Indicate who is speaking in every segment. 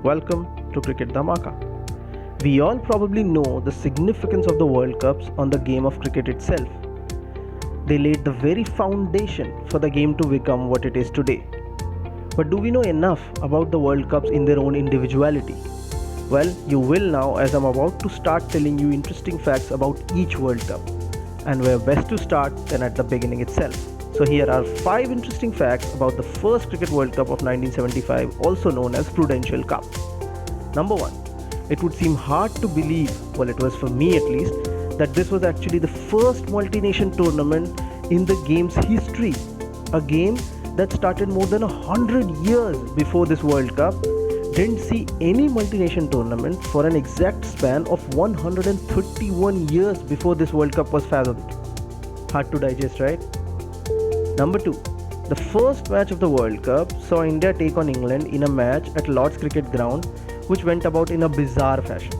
Speaker 1: Welcome to Cricket Dhamaka. We all probably know the significance of the World Cups on the game of cricket itself. They laid the very foundation for the game to become what it is today. But do we know enough about the World Cups in their own individuality? Well, you will now, as I'm about to start telling you interesting facts about each World Cup. And where best to start than at the beginning itself. So here are 5 interesting facts about the first Cricket World Cup of 1975, also known as Prudential Cup. Number 1. It would seem hard to believe, well it was for me at least, that this was actually the first multi-nation tournament in the game's history. A game that started more than 100 years before this World Cup didn't see any multi-nation tournament for an exact span of 131 years before this World Cup was fathomed. Hard to digest, right? Number 2. The first match of the World Cup saw India take on England in a match at Lord's Cricket Ground, which went about in a bizarre fashion.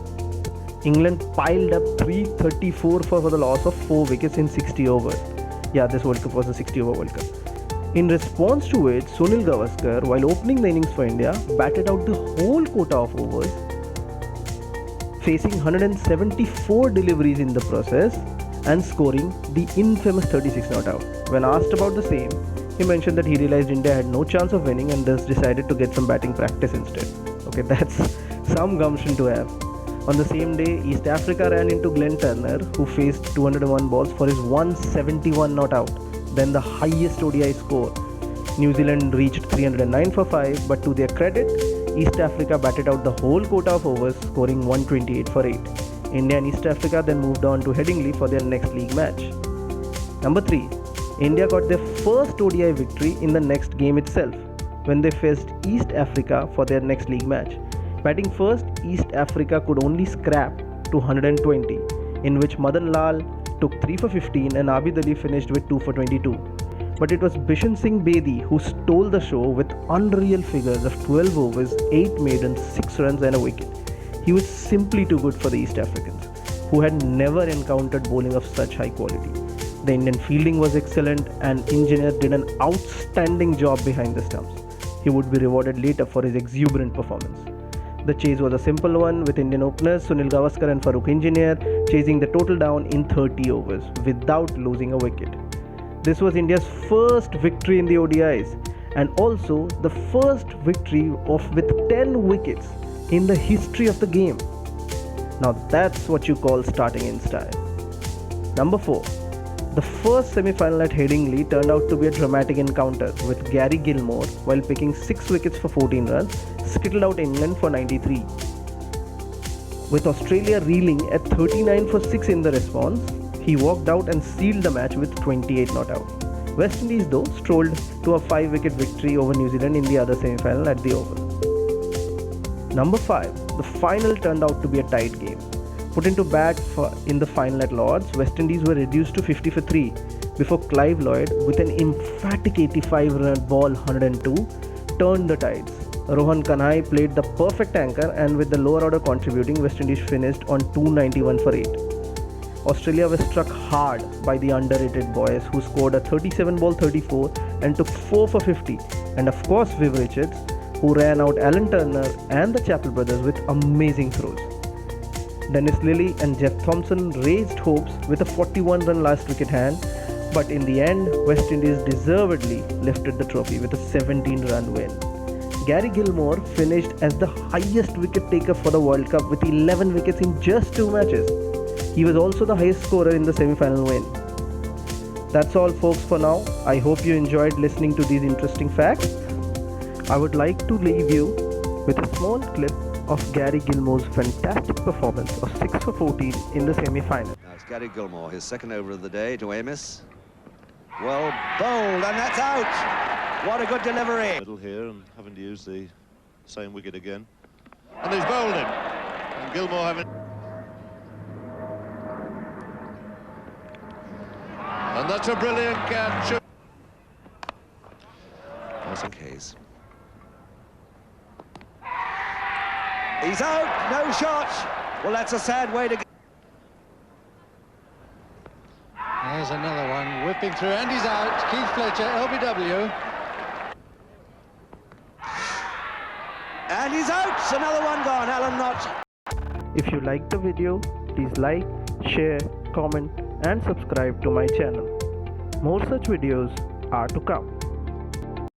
Speaker 1: England piled up 334 for the loss of 4 wickets in 60 overs. Yeah, this World Cup was a 60-over World Cup. In response to it, Sunil Gavaskar, while opening the innings for India, batted out the whole quota of overs, facing 174 deliveries in the process and scoring the infamous 36 not out. When asked about the same, he mentioned that he realized India had no chance of winning and thus decided to get some batting practice instead. Okay, that's some gumption to have. On the same day, East Africa ran into Glenn Turner, who faced 201 balls for his 171 not out, then the highest ODI score. New Zealand reached 309 for 5, but to their credit, East Africa batted out the whole quota of overs, scoring 128 for 8. India and East Africa then moved on to Headingley for their next league match. Number 3. India got their first ODI victory in the next game itself, when they faced East Africa for their next league match. Batting first, East Africa could only scrap to 120, in which Madan Lal took 3 for 15 and Abid Ali finished with 2 for 22. But it was Bishan Singh Bedi who stole the show with unreal figures of 12 overs, 8 maidens, 6 runs and a wicket. He was simply too good for the East Africans, who had never encountered bowling of such high quality. The Indian fielding was excellent and Engineer did an outstanding job behind the stumps. He would be rewarded later for his exuberant performance. The chase was a simple one, with Indian openers Sunil Gavaskar and Farooq Engineer chasing the total down in 30 overs without losing a wicket. This was India's first victory in the ODIs and also the first victory with 10 wickets in the history of the game. Now that's what you call starting in style. Number 4. The first semi-final at Headingley turned out to be a dramatic encounter, with Gary Gilmore, while picking 6 wickets for 14 runs, skittled out England for 93. With Australia reeling at 39 for 6 in the response, he walked out and sealed the match with 28 not out. West Indies though strolled to a 5-wicket victory over New Zealand in the other semi-final at the Oval. Number 5. The final turned out to be a tight game. Put into bat in the final at Lord's, West Indies were reduced to 50 for 3 before Clive Lloyd, with an emphatic 85-run ball 102, turned the tides. Rohan Kanhai played the perfect anchor, and with the lower order contributing, West Indies finished on 291 for 8. Australia was struck hard by the underrated boys, who scored a 37-ball 34 and took 4 for 50, and of course Viv Richards, who ran out Alan Turner and the Chappell brothers with amazing throws. Dennis Lillee and Jeff Thompson raised hopes with a 41-run last wicket hand, but in the end, West Indies deservedly lifted the trophy with a 17-run win. Gary Gilmore finished as the highest wicket taker for the World Cup with 11 wickets in just 2 matches. He was also the highest scorer in the semi-final win. That's all folks for now. I hope you enjoyed listening to these interesting facts. I would like to leave you with a small clip of Gary Gilmore's fantastic performance of 6 for 14 in the semi-final.
Speaker 2: Now it's Gary Gilmore, his second over of the day to Amos. Well bowled, and that's out! What a good delivery!
Speaker 3: Middle here and having to use the same wicket again. And he's bowled him. And Gilmore having... And that's a brilliant catch.
Speaker 2: Nelson Case. He's out, no shot. Well, that's a sad way to go.
Speaker 4: There's another one whipping through, and he's out. Keith Fletcher, LBW.
Speaker 2: And he's out! Another one gone, Alan Knott.
Speaker 1: If you liked the video, please like, share, comment and subscribe to my channel. More such videos are to come.